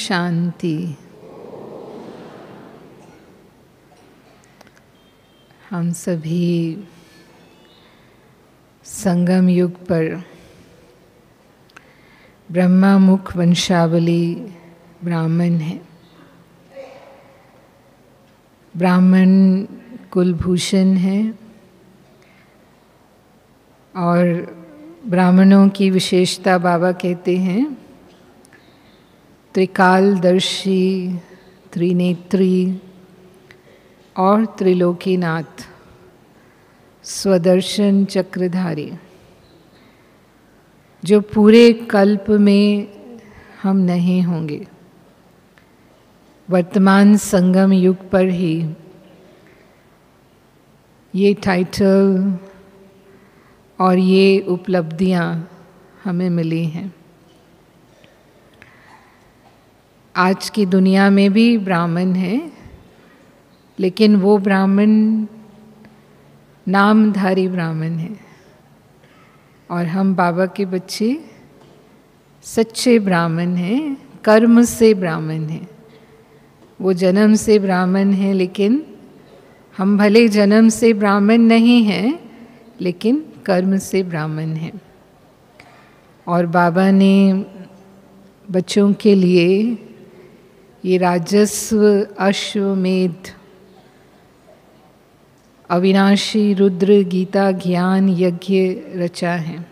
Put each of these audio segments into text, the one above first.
शांति। हम सभी संगम युग पर ब्रह्मा मुख वंशावली ब्राह्मण हैं। ब्राह्मण कुलभूषण हैं और ब्राह्मणों की विशेषता बाबा कहते हैं त्रिकालदर्शी, त्रिनेत्री और त्रिलोकीनाथ, स्वदर्शन चक्रधारी, जो पूरे कल्प में हम नहीं होंगे। वर्तमान संगम युग पर ही ये टाइटल और ये उपलब्धियां हमें मिली हैं। आज की दुनिया में भी ब्राह्मण हैं, लेकिन वो ब्राह्मण नामधारी ब्राह्मण हैं और हम बाबा के बच्चे सच्चे ब्राह्मण हैं, कर्म से ब्राह्मण हैं। वो जन्म से ब्राह्मण हैं, लेकिन हम भले जन्म से ब्राह्मण नहीं हैं, लेकिन कर्म से ब्राह्मण हैं। और बाबा ने बच्चों के लिए ये राजस्व अश्वमेध अविनाशी रुद्र गीता ज्ञान यज्ञ रचा है।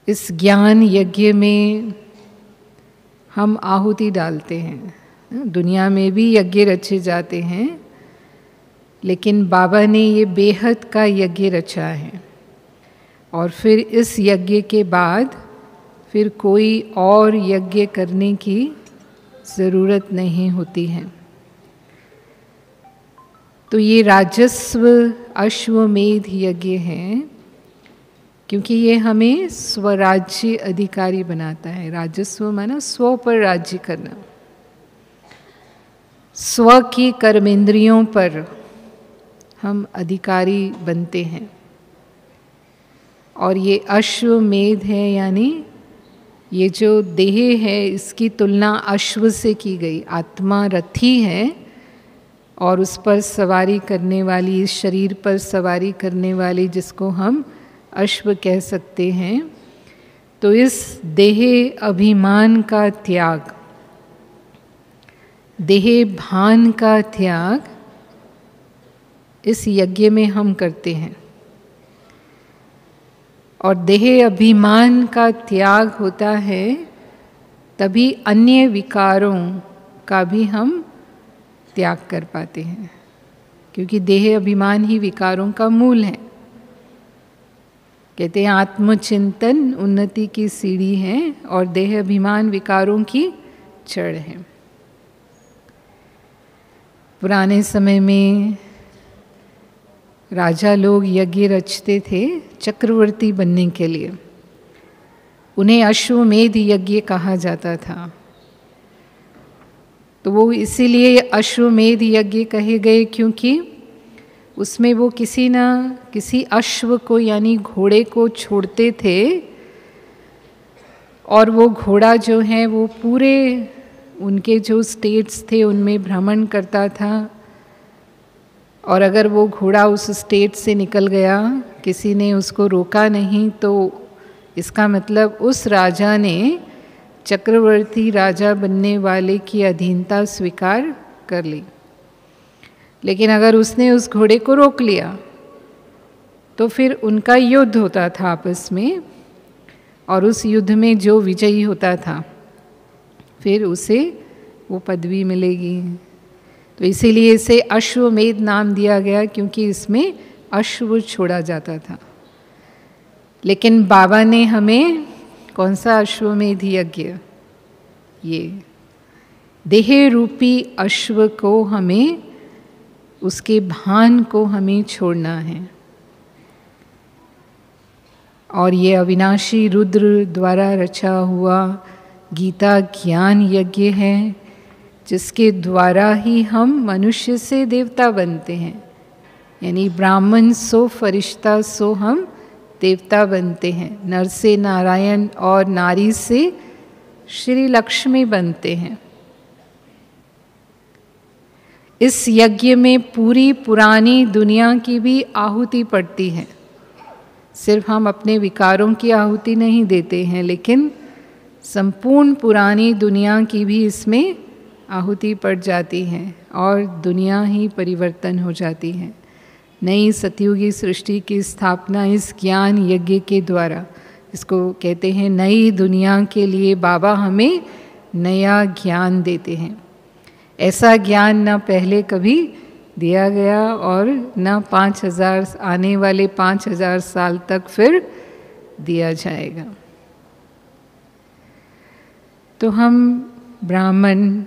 इस ज्ञान यज्ञ में हम आहुति डालते हैं। दुनिया में भी यज्ञ रचे जाते हैं, लेकिन बाबा ने ये बेहद का यज्ञ रचा है। और फिर इस यज्ञ के बाद फिर कोई और यज्ञ करने की ज़रूरत नहीं होती है। तो ये राजस्व अश्वमेध यज्ञ है, क्योंकि ये हमें स्वराज्य अधिकारी बनाता है। राजस्व माना स्व पर राज्य करना, स्व की कर्मेंद्रियों पर हम अधिकारी बनते हैं। और ये अश्वमेध है, यानी ये जो देह है इसकी तुलना अश्व से की गई। आत्मा रथी है और उस पर सवारी करने वाली, इस शरीर पर सवारी करने वाली, जिसको हम अश्व कह सकते हैं। तो इस देह अभिमान का त्याग, देह भान का त्याग इस यज्ञ में हम करते हैं। और देह अभिमान का त्याग होता है तभी अन्य विकारों का भी हम त्याग कर पाते हैं, क्योंकि देह अभिमान ही विकारों का मूल है। कहते हैं आत्मचिंतन उन्नति की सीढ़ी है और देह अभिमान विकारों की जड़ है। पुराने समय में राजा लोग यज्ञ रचते थे चक्रवर्ती बनने के लिए। उन्हें अश्वमेध यज्ञ कहा जाता था। तो वो इसीलिए अश्वमेध यज्ञ कहे गए, क्योंकि उसमें वो किसी न किसी अश्व को, यानी घोड़े को छोड़ते थे। और वो घोड़ा जो है वो पूरे उनके जो स्टेट्स थे उनमें भ्रमण करता था। और अगर वो घोड़ा उस स्टेट से निकल गया, किसी ने उसको रोका नहीं, तो इसका मतलब उस राजा ने चक्रवर्ती राजा बनने वाले की अधीनता स्वीकार कर ली। लेकिन अगर उसने उस घोड़े को रोक लिया तो फिर उनका युद्ध होता था आपस में, और उस युद्ध में जो विजयी होता था फिर उसे वो पदवी मिलेगी। तो इसीलिए इसे अश्वमेध नाम दिया गया, क्योंकि इसमें अश्व छोड़ा जाता था। लेकिन बाबा ने हमें कौन सा अश्वमेध यज्ञ, ये देह रूपी अश्व को हमें, उसके भान को हमें छोड़ना है। और ये अविनाशी रुद्र द्वारा रचा हुआ गीता ज्ञान यज्ञ है, जिसके द्वारा ही हम मनुष्य से देवता बनते हैं। यानी ब्राह्मण सो फरिश्ता सो हम देवता बनते हैं। नर से नारायण और नारी से श्री लक्ष्मी बनते हैं। इस यज्ञ में पूरी पुरानी दुनिया की भी आहुति पड़ती है। सिर्फ हम अपने विकारों की आहुति नहीं देते हैं, लेकिन संपूर्ण पुरानी दुनिया की भी इसमें आहुति पड़ जाती है और दुनिया ही परिवर्तन हो जाती है। नई सतयुगी सृष्टि की स्थापना इस ज्ञान यज्ञ के द्वारा, इसको कहते हैं नई दुनिया के लिए बाबा हमें नया ज्ञान देते हैं। ऐसा ज्ञान न पहले कभी दिया गया और न 5000 आने वाले 5000 साल तक फिर दिया जाएगा। तो हम ब्राह्मण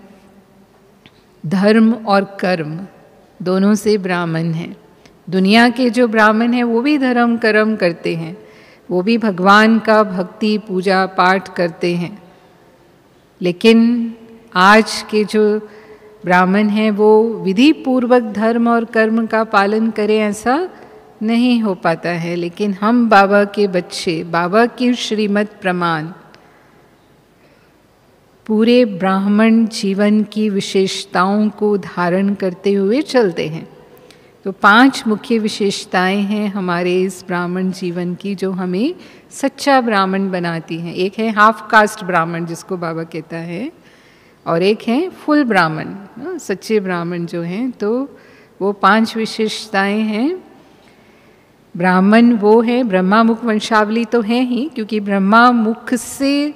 धर्म और कर्म दोनों से ब्राह्मण हैं। दुनिया के जो ब्राह्मण हैं वो भी धर्म कर्म करते हैं, वो भी भगवान का भक्ति पूजा पाठ करते हैं, लेकिन आज के जो ब्राह्मण हैं वो विधि पूर्वक धर्म और कर्म का पालन करें ऐसा नहीं हो पाता है। लेकिन हम बाबा के बच्चे, बाबा की श्रीमत प्रमाण पूरे ब्राह्मण जीवन की विशेषताओं को धारण करते हुए चलते हैं। तो 5 मुख्य विशेषताएं हैं हमारे इस ब्राह्मण जीवन की जो हमें सच्चा ब्राह्मण बनाती हैं। एक है हाफ कास्ट ब्राह्मण जिसको बाबा कहता है, और एक है फुल ब्राह्मण, सच्चे ब्राह्मण जो हैं। तो वो 5 विशेषताएं हैं। ब्राह्मण वो है, ब्रह्मा मुख वंशावली तो है ही, क्योंकि ब्रह्मा मुख से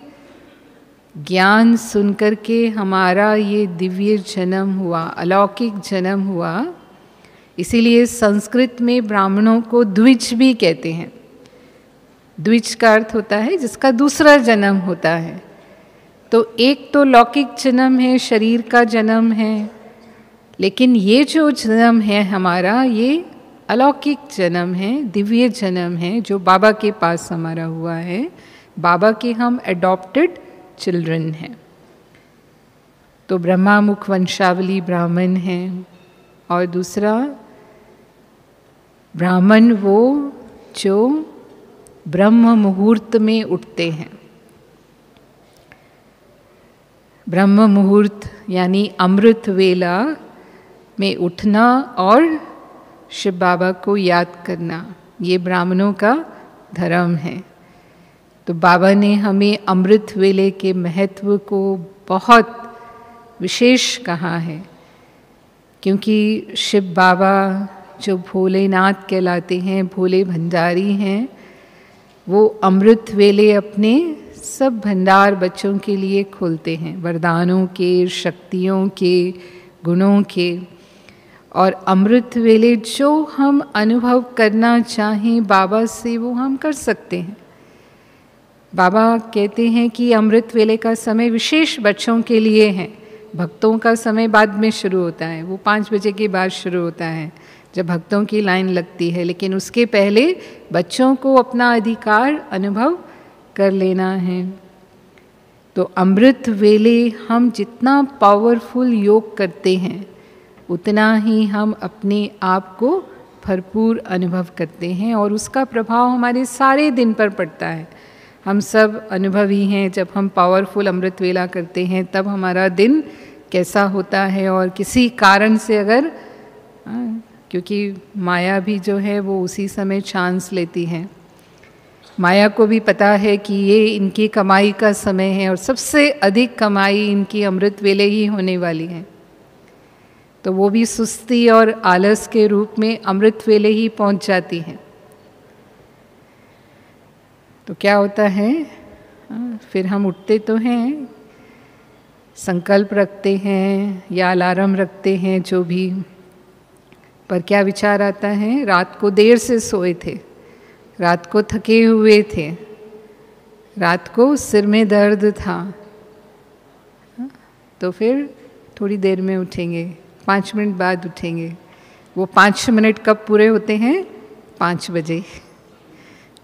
ज्ञान सुनकर के हमारा ये दिव्य जन्म हुआ, अलौकिक जन्म हुआ। इसीलिए संस्कृत में ब्राह्मणों को द्विज भी कहते हैं। द्विज का अर्थ होता है जिसका दूसरा जन्म होता है। तो एक तो लौकिक जन्म है, शरीर का जन्म है, लेकिन ये जो जन्म है हमारा, ये अलौकिक जन्म है, दिव्य जन्म है जो बाबा के पास हमारा हुआ है। बाबा के हम एडॉप्टेड चिल्ड्रन हैं। तो ब्रह्मा मुख वंशावली ब्राह्मण हैं। और दूसरा, ब्राह्मण वो जो ब्रह्म मुहूर्त में उठते हैं। ब्रह्म मुहूर्त यानी अमृत वेला में उठना और शिव बाबा को याद करना, ये ब्राह्मणों का धर्म है। तो बाबा ने हमें अमृत वेले के महत्व को बहुत विशेष कहा है, क्योंकि शिव बाबा जो भोलेनाथ कहलाते हैं, भोले भंडारी हैं, वो अमृत वेले अपने सब भंडार बच्चों के लिए खोलते हैं, वरदानों के, शक्तियों के, गुणों के। और अमृत वेले जो हम अनुभव करना चाहें बाबा से वो हम कर सकते हैं। बाबा कहते हैं कि अमृत वेले का समय विशेष बच्चों के लिए है, भक्तों का समय बाद में शुरू होता है, वो 5 बजे के बाद शुरू होता है जब भक्तों की लाइन लगती है, लेकिन उसके पहले बच्चों को अपना अधिकार अनुभव कर लेना है। तो अमृत वेले हम जितना पावरफुल योग करते हैं उतना ही हम अपने आप को भरपूर अनुभव करते हैं और उसका प्रभाव हमारे सारे दिन पर पड़ता है। हम सब अनुभवी हैं, जब हम पावरफुल अमृत वेला करते हैं तब हमारा दिन कैसा होता है। और किसी कारण से अगर क्योंकि माया भी जो है वो उसी समय चांस लेती है, माया को भी पता है कि ये इनकी कमाई का समय है और सबसे अधिक कमाई इनकी अमृत वेले ही होने वाली है। तो वो भी सुस्ती और आलस के रूप में अमृत वेले ही पहुंच जाती है। तो क्या होता है, फिर हम उठते तो हैं, संकल्प रखते हैं या अलार्म रखते हैं जो भी, पर क्या विचार आता है, रात को देर से सोए थे, रात को थके हुए थे, रात को सिर में दर्द था, तो फिर थोड़ी देर में उठेंगे, 5 मिनट बाद उठेंगे। वो 5 मिनट कब पूरे होते हैं, 5 बजे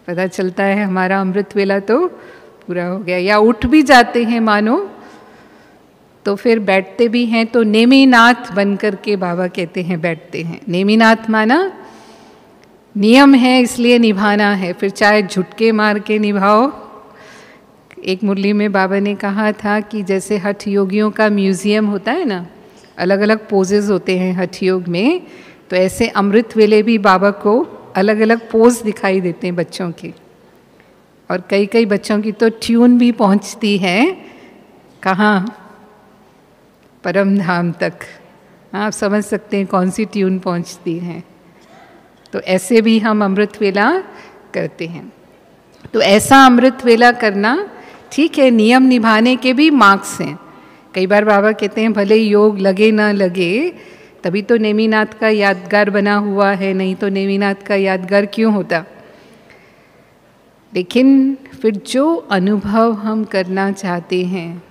पता चलता है हमारा अमृत वेला तो पूरा हो गया। या उठ भी जाते हैं मानो, तो फिर बैठते भी हैं, तो नेमीनाथ बन करके बाबा कहते हैं बैठते हैं। नेमीनाथ माना नियम है इसलिए निभाना है, फिर चाहे झुटके मार के निभाओ एक मुरली में बाबा ने कहा था कि जैसे हठ योगियों का म्यूज़ियम होता है ना, अलग अलग पोजेज होते हैं हठ योग में, तो ऐसे अमृत वेले भी बाबा को अलग अलग पोज दिखाई देते हैं बच्चों के। और कई कई बच्चों की तो ट्यून भी पहुंचती है कहाँ, परम धाम तक। आप समझ सकते हैं कौन सी ट्यून पहुंचती है। तो ऐसे भी हम अमृत वेला करते हैं। तो ऐसा अमृत वेला करना ठीक है, नियम निभाने के भी मार्क्स हैं। कई बार बाबा कहते हैं भले योग लगे ना लगे, तभी तो नेमिनाथ का यादगार बना हुआ है, नहीं तो नेमिनाथ का यादगार क्यों होता। लेकिन फिर जो अनुभव हम करना चाहते हैं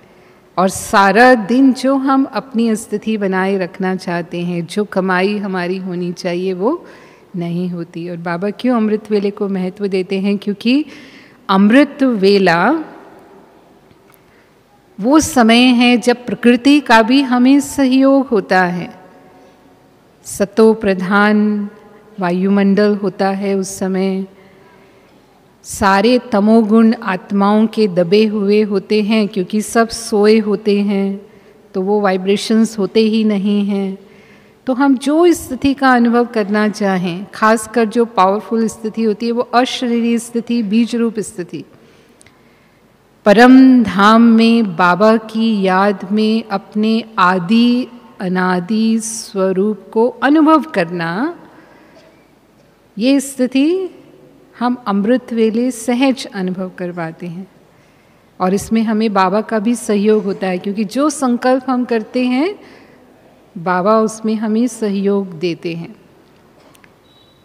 और सारा दिन जो हम अपनी स्थिति बनाए रखना चाहते हैं, जो कमाई हमारी होनी चाहिए वो नहीं होती। और बाबा क्यों अमृत वेले को महत्व देते हैं? क्योंकि अमृत वेला वो समय है जब प्रकृति का भी हमें सहयोग होता है। सतो प्रधान वायुमंडल होता है उस समय, सारे तमोगुण आत्माओं के दबे हुए होते हैं क्योंकि सब सोए होते हैं, तो वो वाइब्रेशंस होते ही नहीं हैं। तो हम जो स्थिति का अनुभव करना चाहें, खासकर जो पावरफुल स्थिति होती है वो अशरीरी स्थिति, बीज रूप स्थिति, परम धाम में बाबा की याद में अपने आदि अनादि स्वरूप को अनुभव करना, ये स्थिति हम अमृत वेले सहज अनुभव कर पाते हैं। और इसमें हमें बाबा का भी सहयोग होता है, क्योंकि जो संकल्प हम करते हैं बाबा उसमें हमें सहयोग देते हैं।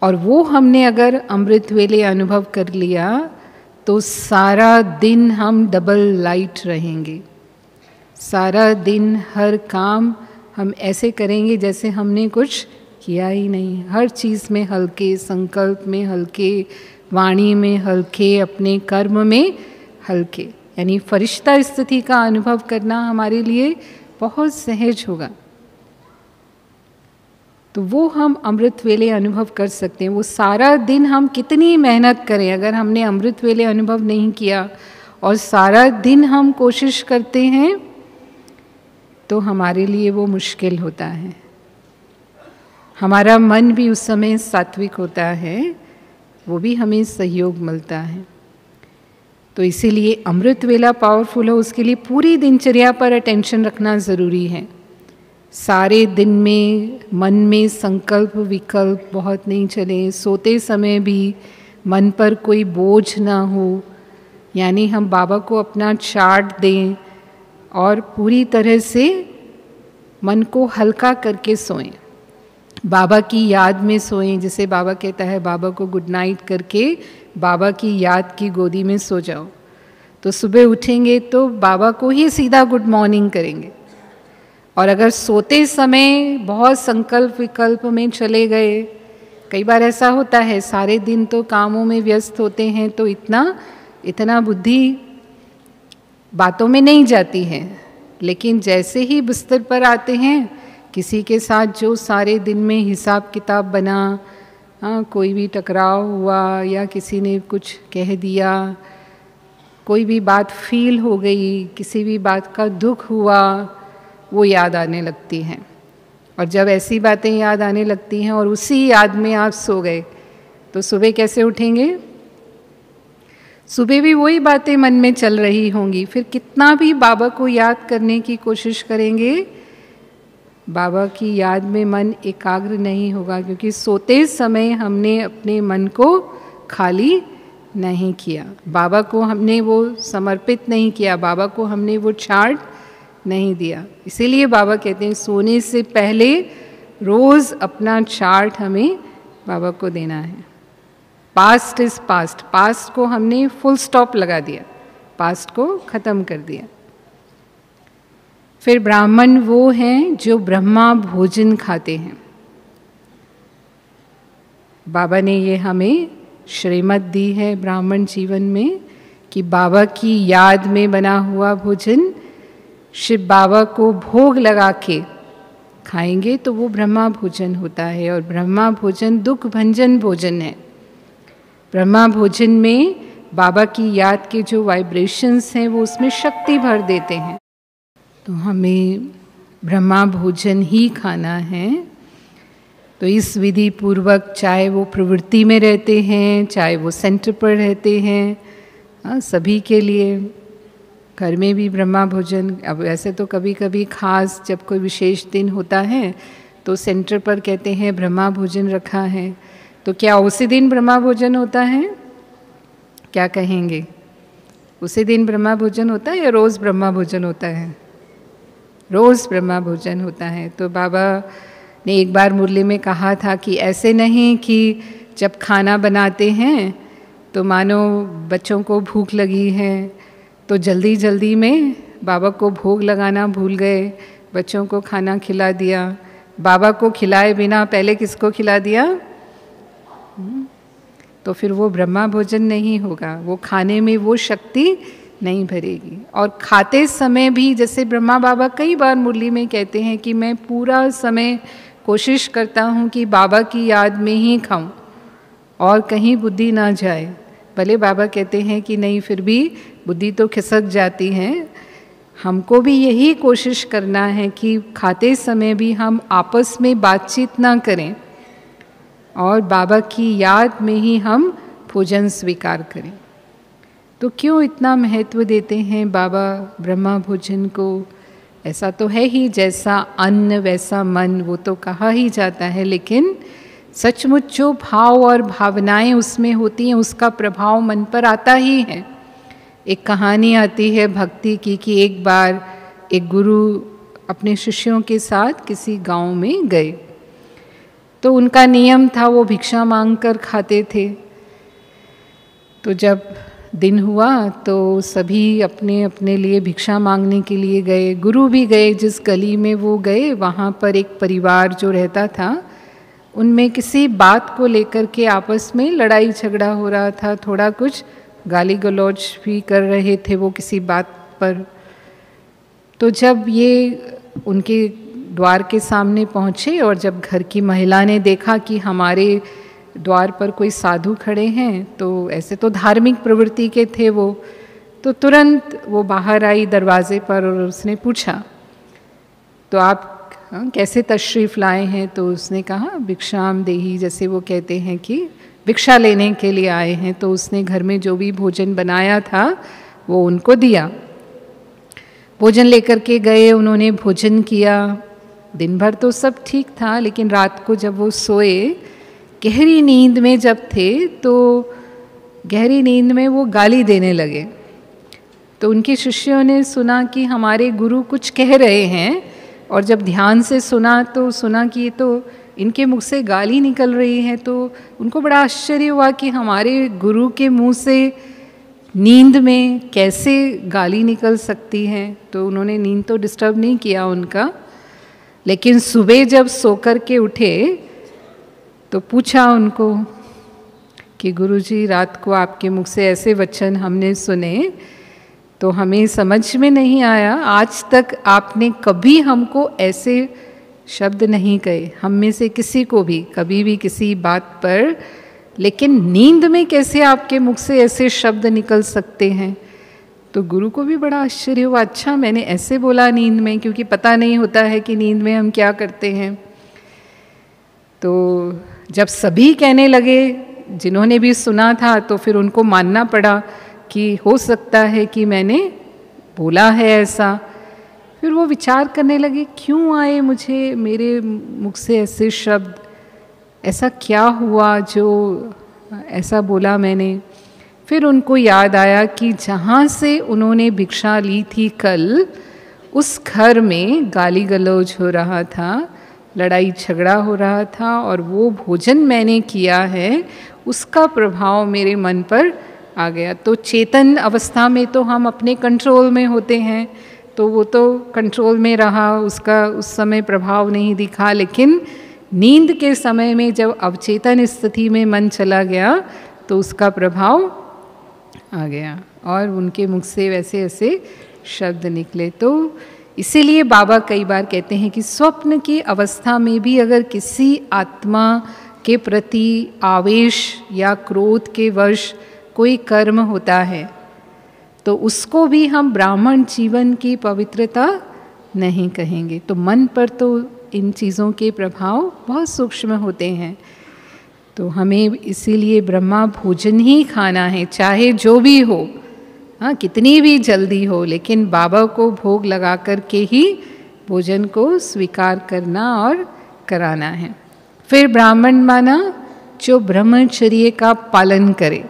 और वो हमने अगर अमृत वेले अनुभव कर लिया तो सारा दिन हम डबल लाइट रहेंगे। सारा दिन हर काम हम ऐसे करेंगे जैसे हमने कुछ किया ही नहीं। हर चीज़ में हल्के, संकल्प में हल्के, वाणी में हल्के, अपने कर्म में हल्के। यानी फरिश्ता स्थिति का अनुभव करना हमारे लिए बहुत सहज होगा। तो वो हम अमृत वेले अनुभव कर सकते हैं। वो सारा दिन हम कितनी मेहनत करें, अगर हमने अमृत वेले अनुभव नहीं किया और सारा दिन हम कोशिश करते हैं तो हमारे लिए वो मुश्किल होता है। हमारा मन भी उस समय सात्विक होता है, वो भी हमें सहयोग मिलता है। तो इसीलिए अमृत वेला पावरफुल हो, उसके लिए पूरी दिनचर्या पर अटेंशन रखना ज़रूरी है। सारे दिन में मन में संकल्प विकल्प बहुत नहीं चले, सोते समय भी मन पर कोई बोझ ना हो। यानी हम बाबा को अपना चार्ट दें और पूरी तरह से मन को हल्का करके सोएं, बाबा की याद में सोएं। जैसे बाबा कहता है बाबा को गुड नाइट करके बाबा की याद की गोदी में सो जाओ, तो सुबह उठेंगे तो बाबा को ही सीधा गुड मॉर्निंग करेंगे। और अगर सोते समय बहुत संकल्प विकल्प में चले गए, कई बार ऐसा होता है सारे दिन तो कामों में व्यस्त होते हैं तो इतना बुद्धि बातों में नहीं जाती है, लेकिन जैसे ही बिस्तर पर आते हैं, किसी के साथ जो सारे दिन में हिसाब किताब बना, कोई भी टकराव हुआ या किसी ने कुछ कह दिया, कोई भी बात फील हो गई, किसी भी बात का दुख हुआ, वो याद आने लगती हैं। और जब ऐसी बातें याद आने लगती हैं और उसी याद में आप सो गए, तो सुबह कैसे उठेंगे? सुबह भी वही बातें मन में चल रही होंगी। फिर कितना भी बाबा को याद करने की कोशिश करेंगे, बाबा की याद में मन एकाग्र नहीं होगा, क्योंकि सोते समय हमने अपने मन को खाली नहीं किया, बाबा को हमने वो समर्पित नहीं किया, बाबा को हमने वो चार्ट नहीं दिया। इसीलिए बाबा कहते हैं सोने से पहले रोज़ अपना चार्ट हमें बाबा को देना है। पास्ट इज़ पास्ट, पास्ट को हमने फुल स्टॉप लगा दिया, पास्ट को ख़त्म कर दिया। फिर ब्राह्मण वो हैं जो ब्रह्मा भोजन खाते हैं। बाबा ने ये हमें श्रीमत दी है ब्राह्मण जीवन में कि बाबा की याद में बना हुआ भोजन शिव बाबा को भोग लगा के खाएंगे तो वो ब्रह्मा भोजन होता है। और ब्रह्मा भोजन दुख भंजन भोजन है। ब्रह्मा भोजन में बाबा की याद के जो वाइब्रेशंस हैं वो उसमें शक्ति भर देते हैं। तो हमें ब्रह्मा भोजन ही खाना है। तो इस विधि पूर्वक, चाहे वो प्रवृत्ति में रहते हैं, चाहे वो सेंटर पर रहते हैं, सभी के लिए घर में भी ब्रह्मा भोजन। अब ऐसे तो कभी कभी खास जब कोई विशेष दिन होता है तो सेंटर पर कहते हैं ब्रह्मा भोजन रखा है, तो क्या उसी दिन ब्रह्मा भोजन होता है? क्या कहेंगे? उसी दिन ब्रह्मा भोजन होता है या रोज़ ब्रह्मा भोजन होता है? रोज़ ब्रह्मा भोजन होता है। तो बाबा ने एक बार मुरली में कहा था कि ऐसे नहीं कि जब खाना बनाते हैं तो मानो बच्चों को भूख लगी है तो जल्दी जल्दी में बाबा को भोग लगाना भूल गए, बच्चों को खाना खिला दिया। बाबा को खिलाए बिना पहले किसको खिला दिया? तो फिर वो ब्रह्मा भोजन नहीं होगा, वो खाने में वो शक्ति नहीं भरेगी। और खाते समय भी जैसे ब्रह्मा बाबा कई बार मुरली में कहते हैं कि मैं पूरा समय कोशिश करता हूँ कि बाबा की याद में ही खाऊं और कहीं बुद्धि ना जाए। भले बाबा कहते हैं कि नहीं, फिर भी बुद्धि तो खिसक जाती है। हमको भी यही कोशिश करना है कि खाते समय भी हम आपस में बातचीत ना करें और बाबा की याद में ही हम भोजन स्वीकार करें। तो क्यों इतना महत्व देते हैं बाबा ब्रह्मा भोजन को? ऐसा तो है ही, जैसा अन्न वैसा मन, वो तो कहा ही जाता है, लेकिन सचमुच जो भाव और भावनाएं उसमें होती हैं उसका प्रभाव मन पर आता ही है। एक कहानी आती है भक्ति की कि एक बार एक गुरु अपने शिष्यों के साथ किसी गांव में गए, तो उनका नियम था वो भिक्षा मांग कर खाते थे। तो जब दिन हुआ तो सभी अपने अपने लिए भिक्षा मांगने के लिए गए। गुरु भी गए, जिस गली में वो गए वहाँ पर एक परिवार जो रहता था उनमें किसी बात को लेकर के आपस में लड़ाई झगड़ा हो रहा था, थोड़ा कुछ गाली गलौज भी कर रहे थे वो किसी बात पर। तो जब ये उनके द्वार के सामने पहुँचे और जब घर की महिला ने देखा कि हमारे द्वार पर कोई साधु खड़े हैं, तो ऐसे तो धार्मिक प्रवृत्ति के थे वो, तो तुरंत वो बाहर आई दरवाजे पर और उसने पूछा, तो आप कैसे तशरीफ़ लाए हैं? तो उसने कहा भिक्षाम देही, जैसे वो कहते हैं कि भिक्षा लेने के लिए आए हैं। तो उसने घर में जो भी भोजन बनाया था वो उनको दिया। भोजन लेकर के गए, उन्होंने भोजन किया। दिन भर तो सब ठीक था, लेकिन रात को जब वो सोए, गहरी नींद में जब थे, तो गहरी नींद में वो गाली देने लगे। तो उनके शिष्यों ने सुना कि हमारे गुरु कुछ कह रहे हैं, और जब ध्यान से सुना तो सुना कि तो इनके मुख से गाली निकल रही है। तो उनको बड़ा आश्चर्य हुआ कि हमारे गुरु के मुंह से नींद में कैसे गाली निकल सकती है। तो उन्होंने नींद तो डिस्टर्ब नहीं किया उनका, लेकिन सुबह जब सोकर के उठे तो पूछा उनको कि गुरुजी, रात को आपके मुख से ऐसे वचन हमने सुने तो हमें समझ में नहीं आया, आज तक आपने कभी हमको ऐसे शब्द नहीं कहे, हम में से किसी को भी कभी भी किसी बात पर, लेकिन नींद में कैसे आपके मुख से ऐसे शब्द निकल सकते हैं। तो गुरु को भी बड़ा आश्चर्य हुआ, अच्छा मैंने ऐसे बोला नींद में, क्योंकि पता नहीं होता है कि नींद में हम क्या करते हैं। तो जब सभी कहने लगे, जिन्होंने भी सुना था, तो फिर उनको मानना पड़ा कि हो सकता है कि मैंने बोला है ऐसा। फिर वो विचार करने लगे, क्यों आए मुझे मेरे मुख से ऐसे शब्द, ऐसा क्या हुआ जो ऐसा बोला मैंने। फिर उनको याद आया कि जहाँ से उन्होंने भिक्षा ली थी कल, उस घर में गाली गलौज हो रहा था, लड़ाई झगड़ा हो रहा था, और वो भोजन मैंने किया है उसका प्रभाव मेरे मन पर आ गया। तो चेतन अवस्था में तो हम अपने कंट्रोल में होते हैं, तो वो तो कंट्रोल में रहा, उसका उस समय प्रभाव नहीं दिखा। लेकिन नींद के समय में जब अवचेतन स्थिति में मन चला गया तो उसका प्रभाव आ गया और उनके मुख से वैसे ऐसे शब्द निकले। तो इसीलिए बाबा कई बार कहते हैं कि स्वप्न की अवस्था में भी अगर किसी आत्मा के प्रति आवेश या क्रोध के वश कोई कर्म होता है तो उसको भी हम ब्राह्मण जीवन की पवित्रता नहीं कहेंगे। तो मन पर तो इन चीज़ों के प्रभाव बहुत सूक्ष्म होते हैं। तो हमें इसीलिए ब्रह्मा भोजन ही खाना है, चाहे जो भी हो, हाँ कितनी भी जल्दी हो, लेकिन बाबा को भोग लगा कर के ही भोजन को स्वीकार करना और कराना है। फिर ब्राह्मण माना जो ब्रह्मचर्य का पालन करे।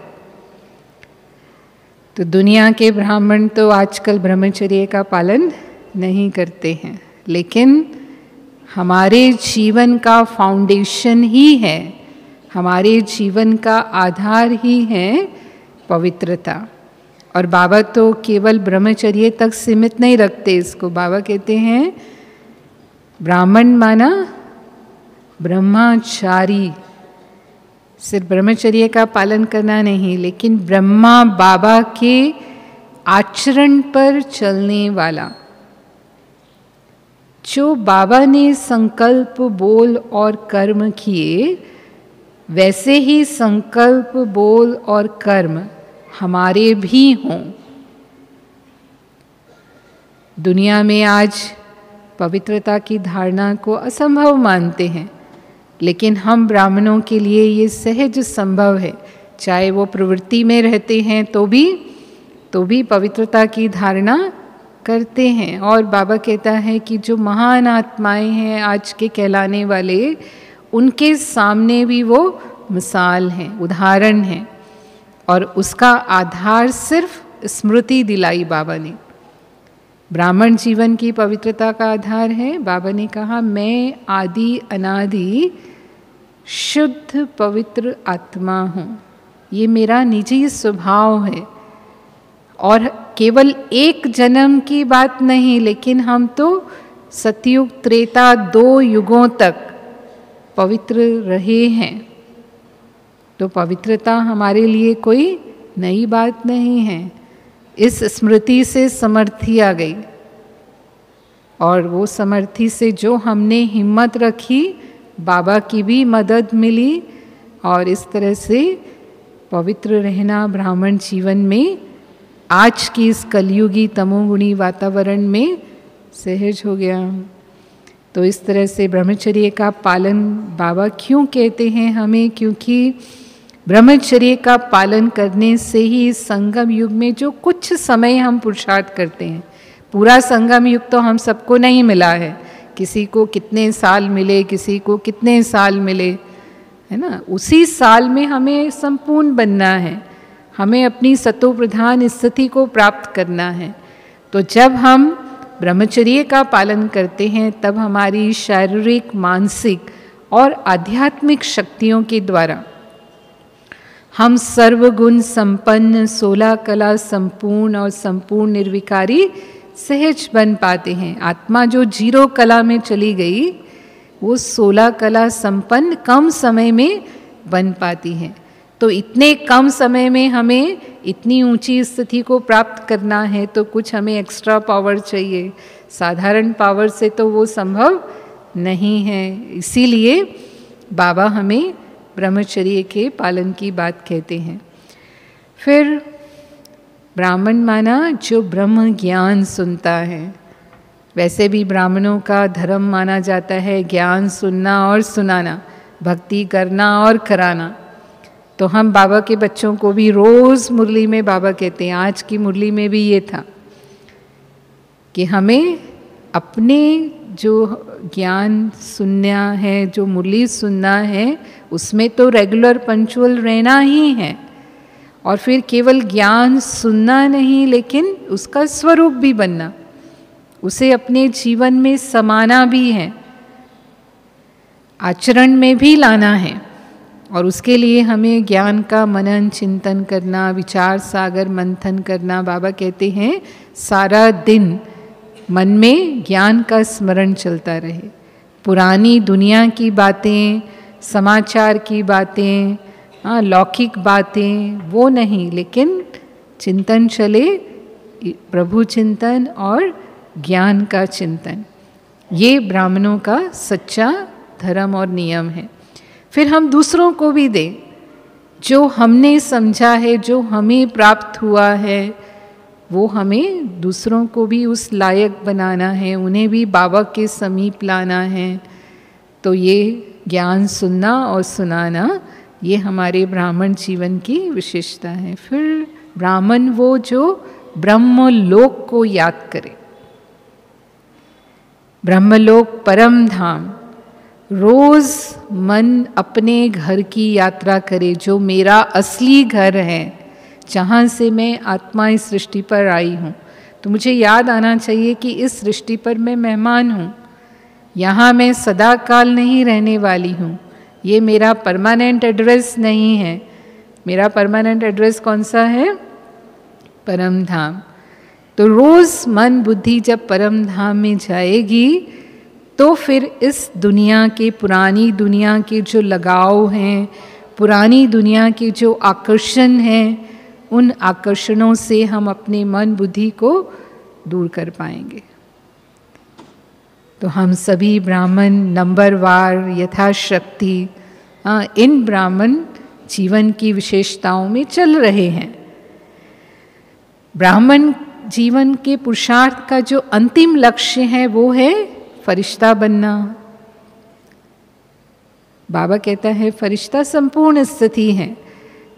तो दुनिया के ब्राह्मण तो आजकल ब्रह्मचर्य का पालन नहीं करते हैं, लेकिन हमारे जीवन का फाउंडेशन ही है, हमारे जीवन का आधार ही है पवित्रता। और बाबा तो केवल ब्रह्मचर्य तक सीमित नहीं रखते इसको। बाबा कहते हैं ब्राह्मण माना ब्रह्मचारी, सिर्फ ब्रह्मचर्य का पालन करना नहीं, लेकिन ब्रह्मा बाबा के आचरण पर चलने वाला। जो बाबा ने संकल्प, बोल और कर्म किए, वैसे ही संकल्प, बोल और कर्म हमारे भी हों। दुनिया में आज पवित्रता की धारणा को असंभव मानते हैं, लेकिन हम ब्राह्मणों के लिए ये सहज संभव है। चाहे वो प्रवृत्ति में रहते हैं तो भी पवित्रता की धारणा करते हैं। और बाबा कहता है कि जो महान आत्माएं हैं आज के कहलाने वाले, उनके सामने भी वो मिसाल हैं, उदाहरण हैं, और उसका आधार सिर्फ स्मृति दिलाई बाबा ने। ब्राह्मण जीवन की पवित्रता का आधार है, बाबा ने कहा मैं आदि अनादि शुद्ध पवित्र आत्मा हूँ, ये मेरा निजी स्वभाव है। और केवल एक जन्म की बात नहीं, लेकिन हम तो सतयुग त्रेता 2 युगों तक पवित्र रहे हैं। तो पवित्रता हमारे लिए कोई नई बात नहीं है। इस स्मृति से समर्थी आ गई, और वो समर्थी से जो हमने हिम्मत रखी, बाबा की भी मदद मिली, और इस तरह से पवित्र रहना ब्राह्मण जीवन में आज की इस कलयुगी तमोगुणी वातावरण में सहज हो गया। तो इस तरह से ब्रह्मचर्य का पालन बाबा क्यों कहते हैं हमें? क्योंकि ब्रह्मचर्य का पालन करने से ही संगम युग में जो कुछ समय हम पुरुषार्थ करते हैं, पूरा संगम युग तो हम सबको नहीं मिला है, किसी को कितने साल मिले, किसी को कितने साल मिले, है ना। उसी साल में हमें संपूर्ण बनना है, हमें अपनी सतो प्रधान स्थिति को प्राप्त करना है। तो जब हम ब्रह्मचर्य का पालन करते हैं, तब हमारी शारीरिक, मानसिक और आध्यात्मिक शक्तियों के द्वारा हम सर्वगुण संपन्न, 16 कला संपूर्ण और संपूर्ण निर्विकारी सहज बन पाते हैं। आत्मा जो 0 कला में चली गई, वो 16 कला संपन्न कम समय में बन पाती है। तो इतने कम समय में हमें इतनी ऊंची स्थिति को प्राप्त करना है, तो कुछ हमें एक्स्ट्रा पावर चाहिए। साधारण पावर से तो वो संभव नहीं है। इसीलिए बाबा हमें ब्रह्मचर्य के पालन की बात कहते हैं। फिर ब्राह्मण माना जो ब्रह्म ज्ञान सुनता है। वैसे भी ब्राह्मणों का धर्म माना जाता है ज्ञान सुनना और सुनाना, भक्ति करना और कराना। तो हम बाबा के बच्चों को भी रोज़ मुरली में बाबा कहते हैं, आज की मुरली में भी ये था कि हमें अपने जो ज्ञान सुनना है, जो मुरली सुनना है, उसमें तो रेगुलर पंचुअल रहना ही है। और फिर केवल ज्ञान सुनना नहीं, लेकिन उसका स्वरूप भी बनना, उसे अपने जीवन में समाना भी है, आचरण में भी लाना है। और उसके लिए हमें ज्ञान का मनन चिंतन करना, विचार सागर मंथन करना। बाबा कहते हैं सारा दिन मन में ज्ञान का स्मरण चलता रहे। पुरानी दुनिया की बातें, समाचार की बातें, लौकिक बातें वो नहीं, लेकिन चिंतन चले, प्रभु चिंतन और ज्ञान का चिंतन। ये ब्राह्मणों का सच्चा धर्म और नियम है। फिर हम दूसरों को भी दें। जो हमने समझा है, जो हमें प्राप्त हुआ है, वो हमें दूसरों को भी उस लायक बनाना है, उन्हें भी बाबा के समीप लाना है। तो ये ज्ञान सुनना और सुनाना, ये हमारे ब्राह्मण जीवन की विशेषता है। फिर ब्राह्मण वो जो ब्रह्मलोक को याद करे, ब्रह्मलोक परम धाम। रोज मन अपने घर की यात्रा करे, जो मेरा असली घर है, जहाँ से मैं आत्मा इस सृष्टि पर आई हूँ। तो मुझे याद आना चाहिए कि इस सृष्टि पर मैं मेहमान हूँ, यहाँ मैं सदा काल नहीं रहने वाली हूँ, ये मेरा परमानेंट एड्रेस नहीं है। मेरा परमानेंट एड्रेस कौन सा है? परम धाम। तो रोज़ मन बुद्धि जब परम धाम में जाएगी तो फिर इस दुनिया के, पुरानी दुनिया के जो लगाव हैं, पुरानी दुनिया के जो आकर्षण हैं, उन आकर्षणों से हम अपने मन बुद्धि को दूर कर पाएंगे। तो हम सभी ब्राह्मण नंबरवार यथाशक्ति इन ब्राह्मण जीवन की विशेषताओं में चल रहे हैं। ब्राह्मण जीवन के पुरुषार्थ का जो अंतिम लक्ष्य है वो है फरिश्ता बनना। बाबा कहता है फरिश्ता संपूर्ण स्थिति है,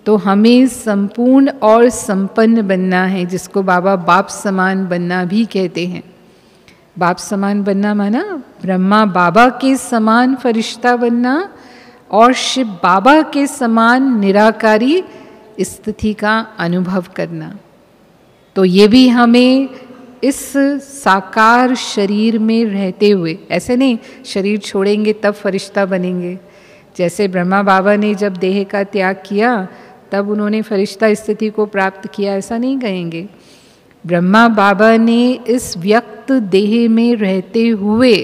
तो हमें संपूर्ण और संपन्न बनना है, जिसको बाबा बाप समान बनना भी कहते हैं। बाप समान बनना माना ब्रह्मा बाबा के समान फरिश्ता बनना और शिव बाबा के समान निराकारी स्थिति का अनुभव करना। तो ये भी हमें इस साकार शरीर में रहते हुए, ऐसे नहीं शरीर छोड़ेंगे तब फरिश्ता बनेंगे। जैसे ब्रह्मा बाबा ने जब देह का त्याग किया तब उन्होंने फरिश्ता स्थिति को प्राप्त किया, ऐसा नहीं कहेंगे। ब्रह्मा बाबा ने इस व्यक्त देह में रहते हुए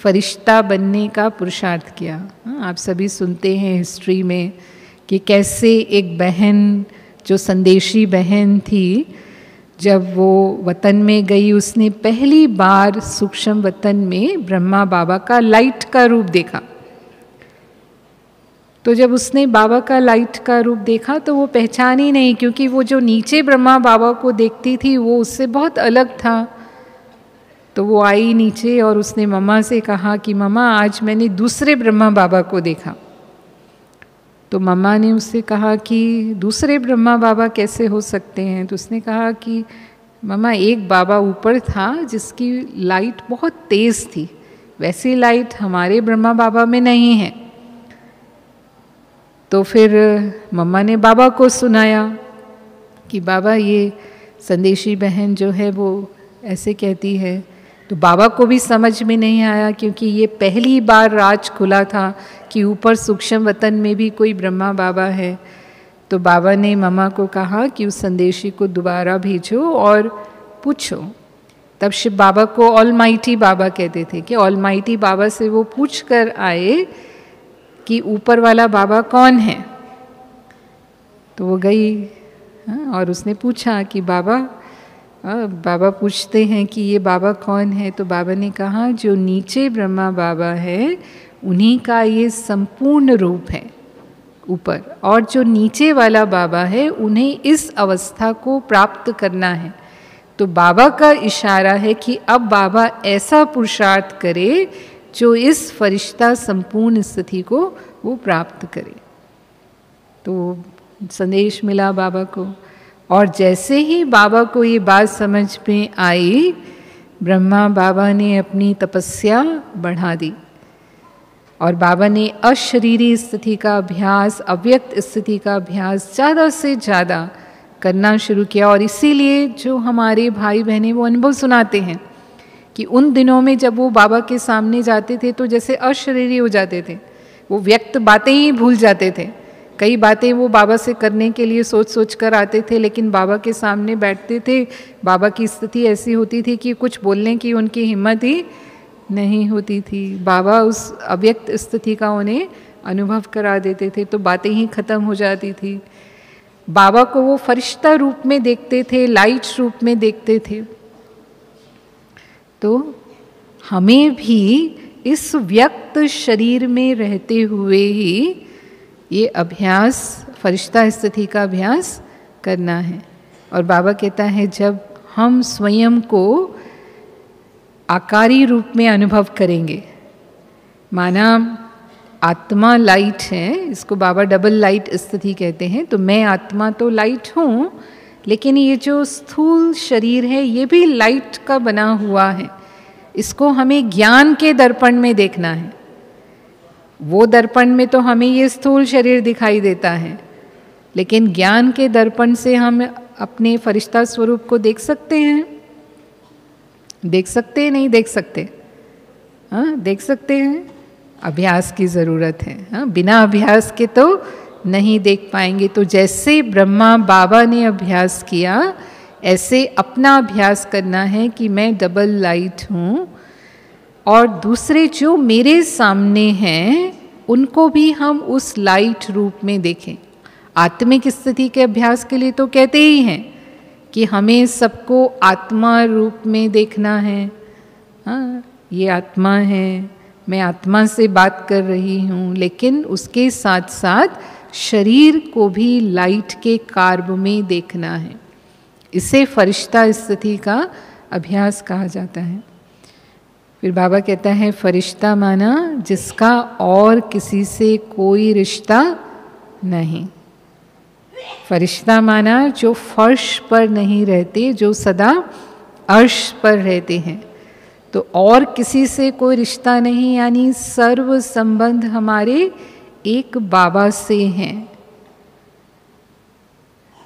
फरिश्ता बनने का पुरुषार्थ किया। आप सभी सुनते हैं हिस्ट्री में कि कैसे एक बहन जो संदेशी बहन थी, जब वो वतन में गई, उसने पहली बार सूक्ष्म वतन में ब्रह्मा बाबा का लाइट का रूप देखा। तो जब उसने बाबा का लाइट का रूप देखा तो वो पहचानी नहीं, क्योंकि वो जो नीचे ब्रह्मा बाबा को देखती थी वो उससे बहुत अलग था। तो वो आई नीचे और उसने मम्मा से कहा कि मम्मा आज मैंने दूसरे ब्रह्मा बाबा को देखा। तो मम्मा ने उससे कहा कि दूसरे ब्रह्मा बाबा कैसे हो सकते हैं? तो उसने कहा कि मम्मा एक बाबा ऊपर था जिसकी लाइट बहुत तेज़ थी, वैसी लाइट हमारे ब्रह्मा बाबा में नहीं है। तो फिर मम्मा ने बाबा को सुनाया कि बाबा ये संदेशी बहन जो है वो ऐसे कहती है। तो बाबा को भी समझ में नहीं आया, क्योंकि ये पहली बार राज खुला था कि ऊपर सूक्ष्म वतन में भी कोई ब्रह्मा बाबा है। तो बाबा ने मम्मा को कहा कि उस संदेशी को दोबारा भेजो और पूछो। तब शिव बाबा को ऑलमाइटी बाबा कहते थे कि ऑलमाइटी बाबा से वो पूछ कर आए कि ऊपर वाला बाबा कौन है। तो वो गई और उसने पूछा कि बाबा पूछते हैं कि ये बाबा कौन है। तो बाबा ने कहा जो नीचे ब्रह्मा बाबा है उन्हीं का ये संपूर्ण रूप है ऊपर, और जो नीचे वाला बाबा है उन्हें इस अवस्था को प्राप्त करना है। तो बाबा का इशारा है कि अब बाबा ऐसा पुरुषार्थ करे जो इस फरिश्ता संपूर्ण स्थिति को वो प्राप्त करे। तो संदेश मिला बाबा को, और जैसे ही बाबा को ये बात समझ में आई, ब्रह्मा बाबा ने अपनी तपस्या बढ़ा दी और बाबा ने अशरीरी स्थिति का अभ्यास, अव्यक्त स्थिति का अभ्यास ज़्यादा से ज़्यादा करना शुरू किया। और इसीलिए जो हमारे भाई बहनें वो अनुभव सुनाते हैं कि उन दिनों में जब वो बाबा के सामने जाते थे तो जैसे अशरीरी हो जाते थे, वो व्यक्त बातें ही भूल जाते थे। कई बातें वो बाबा से करने के लिए सोच सोच कर आते थे, लेकिन बाबा के सामने बैठते थे, बाबा की स्थिति ऐसी होती थी कि कुछ बोलने की उनकी हिम्मत ही नहीं होती थी। बाबा उस अव्यक्त स्थिति का उन्हें अनुभव करा देते थे, तो बातें ही खत्म हो जाती थी। बाबा को वो फरिश्ता रूप में देखते थे, लाइट रूप में देखते थे। तो हमें भी इस व्यक्त शरीर में रहते हुए ही ये अभ्यास फरिश्ता स्थिति का अभ्यास करना है। और बाबा कहता है जब हम स्वयं को आकारी रूप में अनुभव करेंगे, माना आत्मा लाइट है, इसको बाबा डबल लाइट स्थिति कहते हैं, तो मैं आत्मा तो लाइट हूँ, लेकिन ये जो स्थूल शरीर है ये भी लाइट का बना हुआ है। इसको हमें ज्ञान के दर्पण में देखना है। वो दर्पण में तो हमें ये स्थूल शरीर दिखाई देता है, लेकिन ज्ञान के दर्पण से हम अपने फरिश्ता स्वरूप को देख सकते हैं। देख सकते हैं, नहीं देख सकते? हाँ, देख सकते हैं। अभ्यास की ज़रूरत है। हाँ, बिना अभ्यास के तो नहीं देख पाएंगे। तो जैसे ब्रह्मा बाबा ने अभ्यास किया, ऐसे अपना अभ्यास करना है कि मैं डबल लाइट हूँ, और दूसरे जो मेरे सामने हैं उनको भी हम उस लाइट रूप में देखें। आत्मिक स्थिति के अभ्यास के लिए तो कहते ही हैं कि हमें सबको आत्मा रूप में देखना है। हाँ, ये आत्मा है, मैं आत्मा से बात कर रही हूँ, लेकिन उसके साथ साथ शरीर को भी लाइट के कार्ब में देखना है। इसे फरिश्ता स्थिति का अभ्यास कहा जाता है। फिर बाबा कहता है फरिश्ता माना जिसका और किसी से कोई रिश्ता नहीं। फरिश्ता माना जो फर्श पर नहीं रहते, जो सदा अर्श पर रहते हैं। तो और किसी से कोई रिश्ता नहीं, यानी सर्व संबंध हमारे एक बाबा से हैं।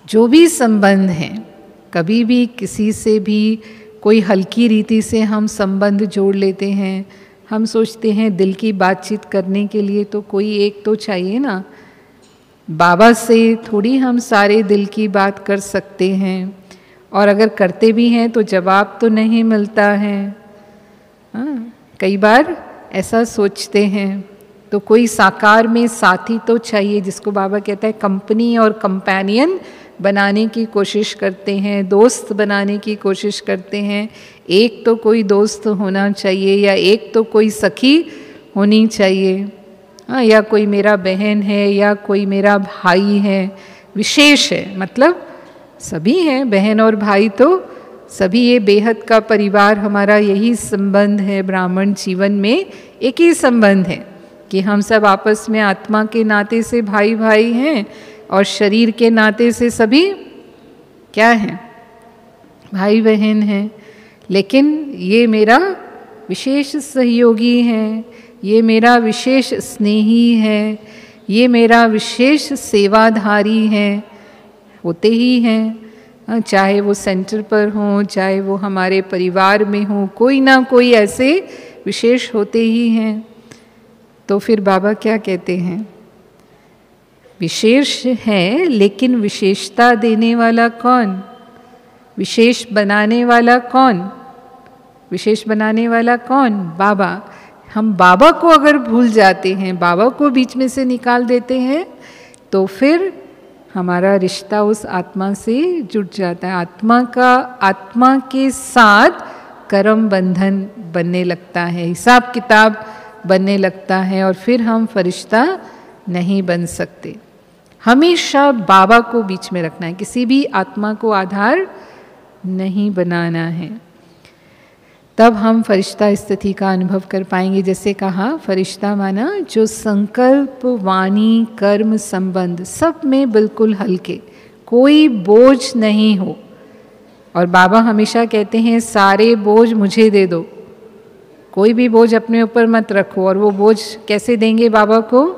जो भी संबंध हैं, कभी भी किसी से भी कोई हल्की रीति से हम संबंध जोड़ लेते हैं। हम सोचते हैं दिल की बातचीत करने के लिए तो कोई एक तो चाहिए ना। बाबा से थोड़ी हम सारे दिल की बात कर सकते हैं, और अगर करते भी हैं तो जवाब तो नहीं मिलता है। हाँ, कई बार ऐसा सोचते हैं। तो कोई साकार में साथी तो चाहिए, जिसको बाबा कहता है कंपनी और कंपेनियन बनाने की कोशिश करते हैं, दोस्त बनाने की कोशिश करते हैं। एक तो कोई दोस्त होना चाहिए, या एक तो कोई सखी होनी चाहिए। हाँ, या कोई मेरा बहन है, या कोई मेरा भाई है, विशेष है, मतलब सभी हैं बहन और भाई, तो सभी ये बेहद का परिवार हमारा यही संबंध है। ब्राह्मण जीवन में एक ही संबंध है कि हम सब आपस में आत्मा के नाते से भाई भाई हैं, और शरीर के नाते से सभी क्या हैं? भाई बहन हैं। लेकिन ये मेरा विशेष सहयोगी है, ये मेरा विशेष स्नेही है, ये मेरा विशेष सेवाधारी है, होते ही हैं। चाहे वो सेंटर पर हों, चाहे वो हमारे परिवार में हों, कोई ना कोई ऐसे विशेष होते ही हैं। तो फिर बाबा क्या कहते हैं? विशेष है, लेकिन विशेषता देने वाला कौन? विशेष बनाने वाला कौन? विशेष बनाने वाला कौन? बाबा। हम बाबा को अगर भूल जाते हैं, बाबा को बीच में से निकाल देते हैं, तो फिर हमारा रिश्ता उस आत्मा से जुट जाता है। आत्मा के साथ कर्म बंधन बनने लगता है, हिसाब किताब बनने लगता है, और फिर हम फरिश्ता नहीं बन सकते। हमेशा बाबा को बीच में रखना है, किसी भी आत्मा को आधार नहीं बनाना है। तब हम फरिश्ता स्थिति का अनुभव कर पाएंगे। जैसे कहा, फरिश्ता माना जो संकल्प, वाणी, कर्म, संबंध सब में बिल्कुल हल्के, कोई बोझ नहीं हो। और बाबा हमेशा कहते हैं सारे बोझ मुझे दे दो, कोई भी बोझ अपने ऊपर मत रखो। और वो बोझ कैसे देंगे बाबा को?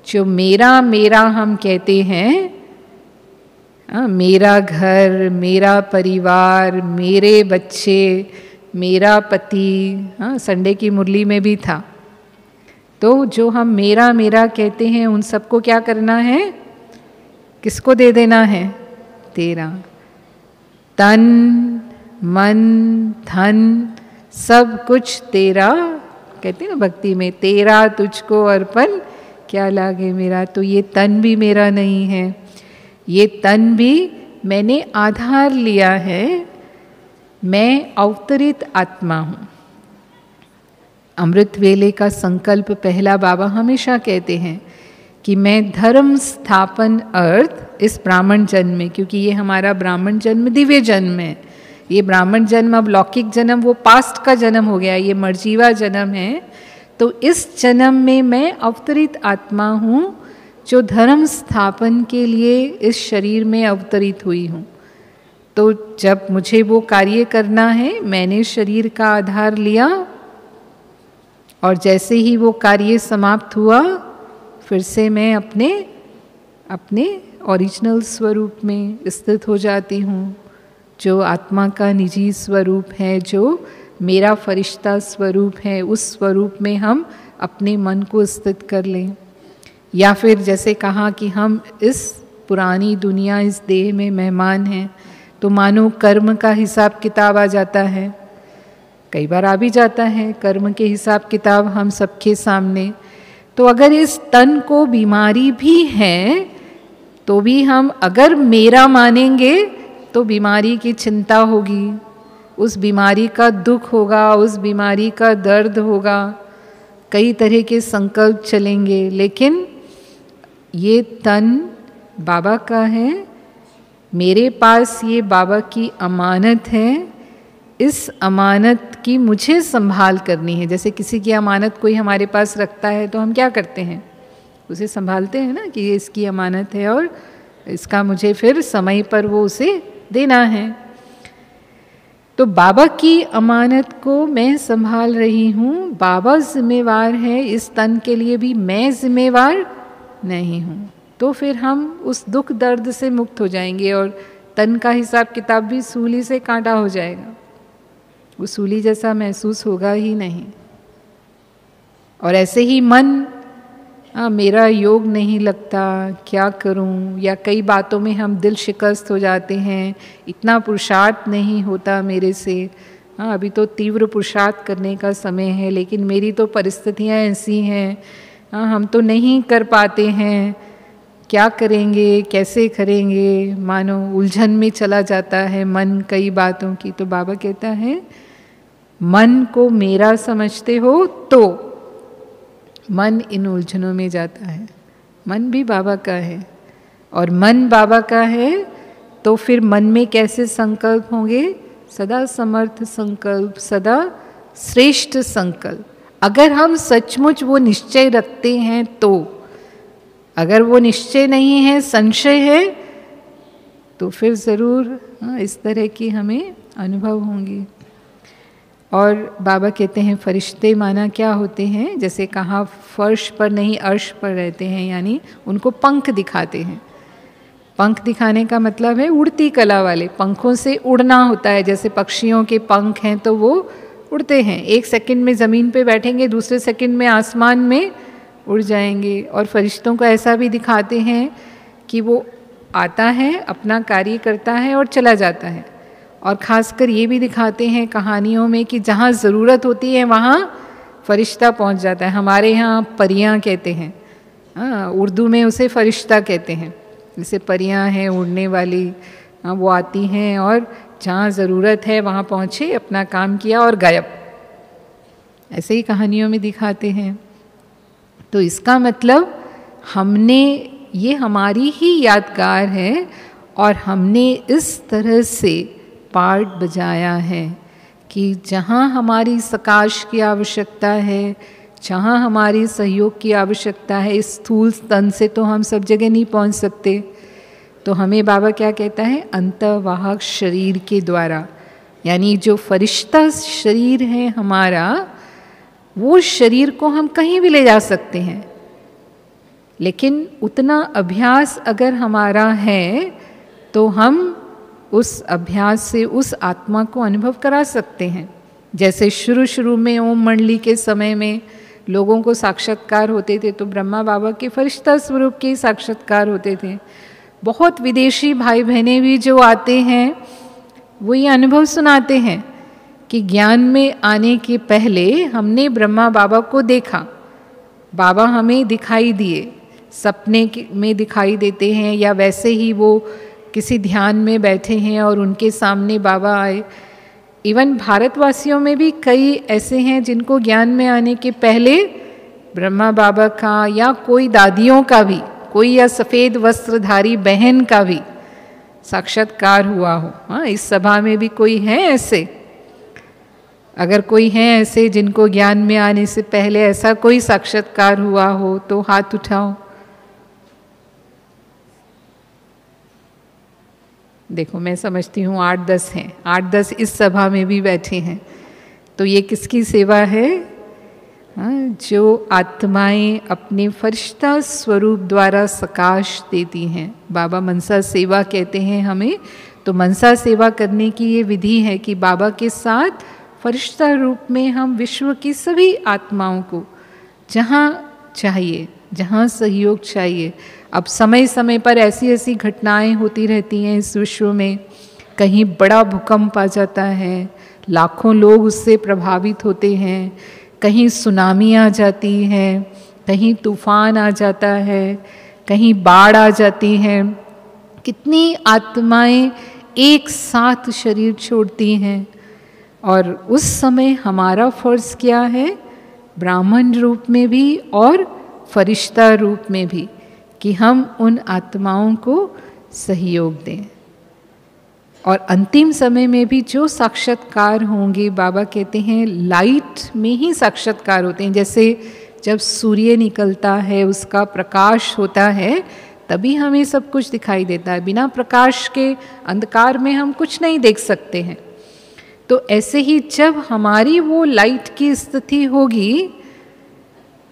जो मेरा मेरा हम कहते हैं, मेरा घर, मेरा परिवार, मेरे बच्चे, मेरा पति, संडे की मुरली में भी था। तो जो हम मेरा मेरा कहते हैं, उन सबको क्या करना है? किसको दे देना है? तेरा। तन, मन, धन सब कुछ तेरा, कहते हैं ना भक्ति में, तेरा तुझको अर्पण क्या लागे मेरा। तो ये तन भी मेरा नहीं है, ये तन भी मैंने आधार लिया है, मैं अवतरित आत्मा हूँ। अमृत वेले का संकल्प पहला बाबा हमेशा कहते हैं कि मैं धर्म स्थापन अर्थ इस ब्राह्मण जन्म में, क्योंकि ये हमारा ब्राह्मण जन्म दिव्य जन्म है, ये ब्राह्मण जन्म अब लौकिक जन्म वो पास्ट का जन्म हो गया, ये मर्जीवा जन्म है। तो इस जन्म में मैं अवतरित आत्मा हूँ जो धर्म स्थापन के लिए इस शरीर में अवतरित हुई हूँ। तो जब मुझे वो कार्य करना है, मैंने शरीर का आधार लिया और जैसे ही वो कार्य समाप्त हुआ फिर से मैं अपने ओरिजिनल स्वरूप में स्थित हो जाती हूँ, जो आत्मा का निजी स्वरूप है, जो मेरा फरिश्ता स्वरूप है। उस स्वरूप में हम अपने मन को स्थित कर लें। या फिर जैसे कहा कि हम इस पुरानी दुनिया, इस देह में मेहमान हैं, तो मानो कर्म का हिसाब किताब आ जाता है, कई बार आ भी जाता है कर्म के हिसाब किताब हम सबके सामने। तो अगर इस तन को बीमारी भी है तो भी हम अगर मेरा मानेंगे तो बीमारी की चिंता होगी, उस बीमारी का दुख होगा, उस बीमारी का दर्द होगा, कई तरह के संकल्प चलेंगे। लेकिन ये तन बाबा का है, मेरे पास ये बाबा की अमानत है, इस अमानत की मुझे संभाल करनी है। जैसे किसी की अमानत कोई हमारे पास रखता है तो हम क्या करते हैं, उसे संभालते हैं ना, कि ये इसकी अमानत है और इसका मुझे फिर समय पर वो उसे देना है। तो बाबा की अमानत को मैं संभाल रही हूँ, बाबा जिम्मेवार है, इस तन के लिए भी मैं जिम्मेवार नहीं हूँ। तो फिर हम उस दुख दर्द से मुक्त हो जाएंगे और तन का हिसाब किताब भी सूली से काटा हो जाएगा, वो सूली जैसा महसूस होगा ही नहीं। और ऐसे ही मन, मेरा योग नहीं लगता, क्या करूं, या कई बातों में हम दिल शिकस्त हो जाते हैं, इतना पुरुषार्थ नहीं होता मेरे से, अभी तो तीव्र पुरुषार्थ करने का समय है, लेकिन मेरी तो परिस्थितियां ऐसी हैं, हम तो नहीं कर पाते हैं, क्या करेंगे, कैसे करेंगे, मानो उलझन में चला जाता है मन कई बातों की। तो बाबा कहता है मन को मेरा समझते हो तो मन इन उलझनों में जाता है। मन भी बाबा का है और मन बाबा का है तो फिर मन में कैसे संकल्प होंगे, सदा समर्थ संकल्प, सदा श्रेष्ठ संकल्प। अगर हम सचमुच वो निश्चय रखते हैं तो, अगर वो निश्चय नहीं है, संशय है, तो फिर ज़रूर इस तरह की हमें अनुभव होंगी। और बाबा कहते हैं फरिश्ते माना क्या होते हैं, जैसे कहा फर्श पर नहीं अर्श पर रहते हैं, यानी उनको पंख दिखाते हैं। पंख दिखाने का मतलब है उड़ती कला वाले, पंखों से उड़ना होता है। जैसे पक्षियों के पंख हैं तो वो उड़ते हैं, एक सेकंड में ज़मीन पे बैठेंगे, दूसरे सेकंड में आसमान में उड़ जाएंगे। और फरिश्तों को ऐसा भी दिखाते हैं कि वो आता है, अपना कार्य करता है और चला जाता है। और ख़ासकर ये भी दिखाते हैं कहानियों में कि जहाँ ज़रूरत होती है वहाँ फरिश्ता पहुँच जाता है। हमारे यहाँ परियाँ कहते हैं, उर्दू में उसे फरिश्ता कहते हैं। जैसे परियाँ हैं उड़ने वाली, वो आती हैं और जहाँ ज़रूरत है वहाँ पहुँचे, अपना काम किया और गायब, ऐसे ही कहानियों में दिखाते हैं। तो इसका मतलब हमने, ये हमारी ही यादगार है और हमने इस तरह से पार्ट बजाया है कि जहाँ हमारी सकाश की आवश्यकता है, जहाँ हमारी सहयोग की आवश्यकता है, इस स्थूल तन से तो हम सब जगह नहीं पहुँच सकते। तो हमें बाबा क्या कहता है, अंतर्वाहक शरीर के द्वारा, यानी जो फरिश्ता शरीर है हमारा, वो शरीर को हम कहीं भी ले जा सकते हैं। लेकिन उतना अभ्यास अगर हमारा है तो हम उस अभ्यास से उस आत्मा को अनुभव करा सकते हैं। जैसे शुरू में ओम मंडली के समय में लोगों को साक्षात्कार होते थे तो ब्रह्मा बाबा के फरिश्ता स्वरूप के साक्षात्कार होते थे। बहुत विदेशी भाई बहनें भी जो आते हैं वो ये अनुभव सुनाते हैं कि ज्ञान में आने के पहले हमने ब्रह्मा बाबा को देखा, बाबा हमें दिखाई दिए, सपने में दिखाई देते हैं, या वैसे ही वो किसी ध्यान में बैठे हैं और उनके सामने बाबा आए। इवन भारतवासियों में भी कई ऐसे हैं जिनको ज्ञान में आने के पहले ब्रह्मा बाबा का या कोई दादियों का भी, कोई या सफ़ेद वस्त्रधारी बहन का भी साक्षात्कार हुआ हो। हाँ, इस सभा में भी कोई है ऐसे? अगर कोई है ऐसे जिनको ज्ञान में आने से पहले ऐसा कोई साक्षात्कार हुआ हो तो हाथ उठाओ। देखो, मैं समझती हूँ 8-10 हैं, 8-10 इस सभा में भी बैठे हैं। तो ये किसकी सेवा है? हाँ, जो आत्माएं अपने फरिश्ता स्वरूप द्वारा सकाश देती हैं। बाबा मनसा सेवा कहते हैं हमें। तो मनसा सेवा करने की ये विधि है कि बाबा के साथ फरिश्ता रूप में हम विश्व की सभी आत्माओं को जहाँ चाहिए, जहाँ सहयोग चाहिए। अब समय समय पर ऐसी ऐसी घटनाएं होती रहती हैं इस विश्व में। कहीं बड़ा भूकंप आ जाता है, लाखों लोग उससे प्रभावित होते हैं। कहीं सुनामी आ जाती है, कहीं तूफान आ जाता है, कहीं बाढ़ आ जाती है। कितनी आत्माएं एक साथ शरीर छोड़ती हैं। और उस समय हमारा फर्ज क्या है? ब्राह्मण रूप में भी और फरिश्ता रूप में भी, कि हम उन आत्माओं को सहयोग दें। और अंतिम समय में भी जो साक्षात्कार होंगे, बाबा कहते हैं लाइट में ही साक्षात्कार होते हैं। जैसे जब सूर्य निकलता है, उसका प्रकाश होता है, तभी हमें सब कुछ दिखाई देता है। बिना प्रकाश के अंधकार में हम कुछ नहीं देख सकते हैं। तो ऐसे ही जब हमारी वो लाइट की स्थिति होगी,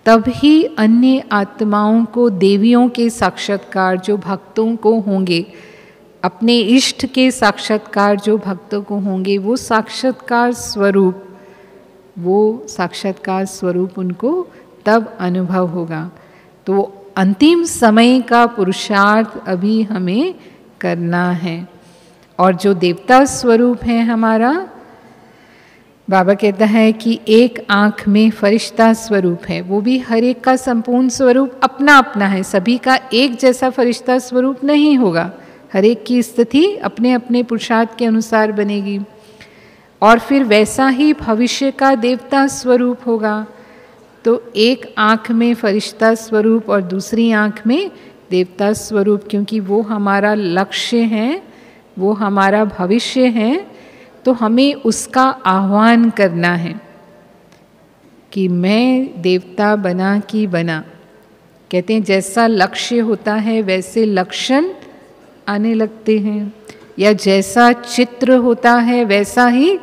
तब ही अन्य आत्माओं को, देवियों के साक्षात्कार जो भक्तों को होंगे, अपने इष्ट के साक्षात्कार जो भक्तों को होंगे, वो साक्षात्कार स्वरूप उनको तब अनुभव होगा। तो अंतिम समय का पुरुषार्थ अभी हमें करना है। और जो देवता स्वरूप है हमारा, बाबा कहता है कि एक आँख में फरिश्ता स्वरूप है। वो भी हर एक का संपूर्ण स्वरूप अपना अपना है। सभी का एक जैसा फरिश्ता स्वरूप नहीं होगा। हर एक की स्थिति अपने अपने पुरुषार्थ के अनुसार बनेगी। और फिर वैसा ही भविष्य का देवता स्वरूप होगा। तो एक आँख में फरिश्ता स्वरूप और दूसरी आँख में देवता स्वरूप, क्योंकि वो हमारा लक्ष्य है, वो हमारा भविष्य है। तो हमें उसका आह्वान करना है कि मैं देवता बना कि बना। कहते हैं जैसा लक्ष्य होता है वैसे लक्षण आने लगते हैं, या जैसा चित्र होता है वैसा ही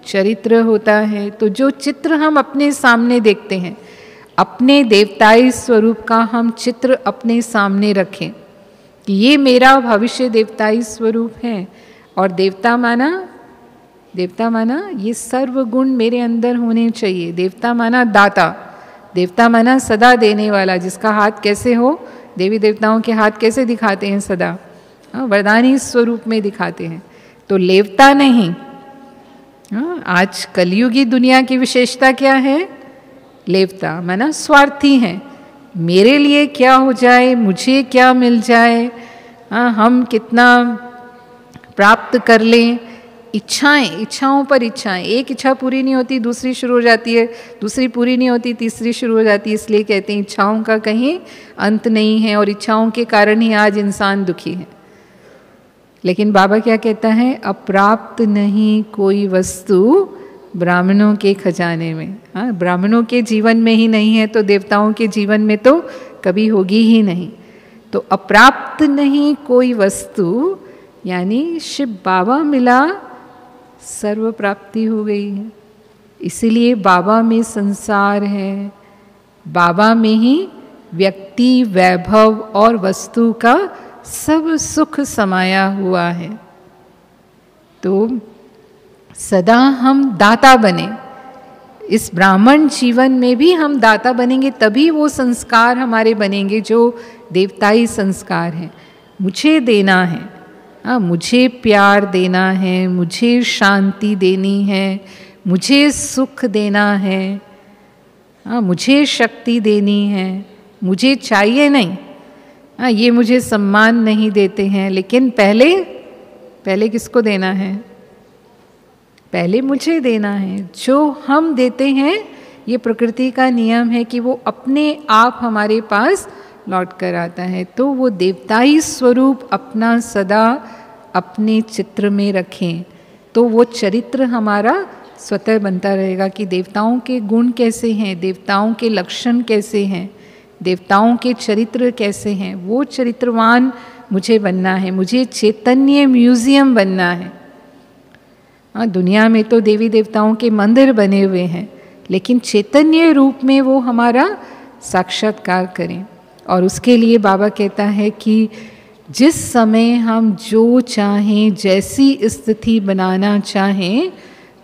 चरित्र होता है। तो जो चित्र हम अपने सामने देखते हैं, अपने देवताई स्वरूप का हम चित्र अपने सामने रखें कि ये मेरा भविष्य देवताई स्वरूप है। और देवता माना ये सर्व गुण मेरे अंदर होने चाहिए। देवता माना दाता, देवता माना सदा देने वाला, जिसका हाथ कैसे हो, देवी देवताओं के हाथ कैसे दिखाते हैं? सदा वरदानी स्वरूप में दिखाते हैं। तो लेवता नहीं। आज कलयुगी दुनिया की विशेषता क्या है? लेवता माना स्वार्थी हैं। मेरे लिए क्या हो जाए, मुझे क्या मिल जाए, हम कितना प्राप्त कर लें। इच्छाओं पर इच्छाएं। एक इच्छा पूरी नहीं होती, दूसरी शुरू हो जाती है, दूसरी पूरी नहीं होती, तीसरी शुरू हो जाती है। इसलिए कहते हैं इच्छाओं का कहीं अंत नहीं है, और इच्छाओं के कारण ही आज इंसान दुखी है। लेकिन बाबा क्या कहता है? अप्राप्त नहीं कोई वस्तु ब्राह्मणों के खजाने में। हाँ, ब्राह्मणों के जीवन में ही नहीं है तो देवताओं के जीवन में तो कभी होगी ही नहीं। तो अप्राप्त नहीं कोई वस्तु, यानी शिव बाबा मिला, सर्व प्राप्ति हो गई है। इसीलिए बाबा में संसार है, बाबा में ही व्यक्ति, वैभव और वस्तु का सब सुख समाया हुआ है। तो सदा हम दाता बने। इस ब्राह्मण जीवन में भी हम दाता बनेंगे, तभी वो संस्कार हमारे बनेंगे जो देवताई संस्कार हैं। मुझे देना है, मुझे प्यार देना है, मुझे शांति देनी है, मुझे सुख देना है, मुझे शक्ति देनी है। मुझे चाहिए नहीं, ये मुझे सम्मान नहीं देते हैं, लेकिन पहले किसको देना है? पहले मुझे देना है। जो हम देते हैं ये प्रकृति का नियम है कि वो अपने आप हमारे पास लौट कर आता है। तो वो देवताई स्वरूप अपना सदा अपने चित्र में रखें, तो वो चरित्र हमारा स्वतः बनता रहेगा कि देवताओं के गुण कैसे हैं, देवताओं के लक्षण कैसे हैं, देवताओं के चरित्र कैसे हैं, वो चरित्रवान मुझे बनना है, मुझे चैतन्य म्यूजियम बनना है। हाँ, दुनिया में तो देवी देवताओं के मंदिर बने हुए हैं, लेकिन चैतन्य रूप में वो हमारा साक्षात्कार करें। और उसके लिए बाबा कहता है कि जिस समय हम जो चाहें, जैसी स्थिति बनाना चाहें,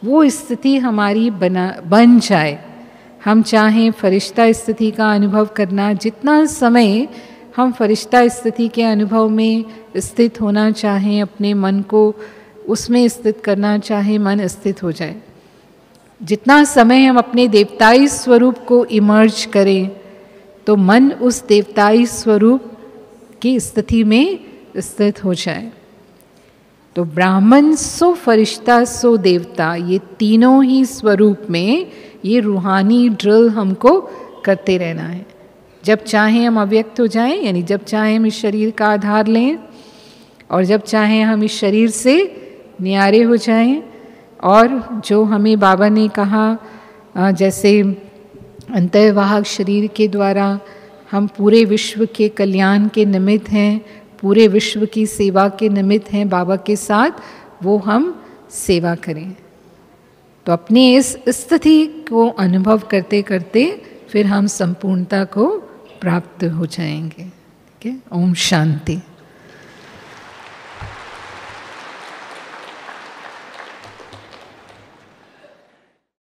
वो स्थिति हमारी बन जाए। हम चाहें फरिश्ता स्थिति का अनुभव करना, जितना समय हम फरिश्ता स्थिति के अनुभव में स्थित होना चाहें, अपने मन को उसमें स्थित करना चाहें, मन स्थित हो जाए। जितना समय हम अपने देवताई स्वरूप को इमर्ज करें, तो मन उस देवताई स्वरूप की स्थिति में स्थित हो जाए। तो ब्राह्मण सो फरिश्ता सो देवता, ये तीनों ही स्वरूप में ये रूहानी ड्रिल हमको करते रहना है। जब चाहें हम अव्यक्त हो जाएं, यानी जब चाहें हम इस शरीर का आधार लें, और जब चाहें हम इस शरीर से न्यारे हो जाएं। और जो हमें बाबा ने कहा, जैसे अंतर्वाहक शरीर के द्वारा हम पूरे विश्व के कल्याण के निमित्त हैं, पूरे विश्व की सेवा के निमित्त हैं बाबा के साथ, वो हम सेवा करें। तो अपनी इस स्थिति को अनुभव करते करते फिर हम संपूर्णता को प्राप्त हो जाएंगे। ठीक है, ओम शांति।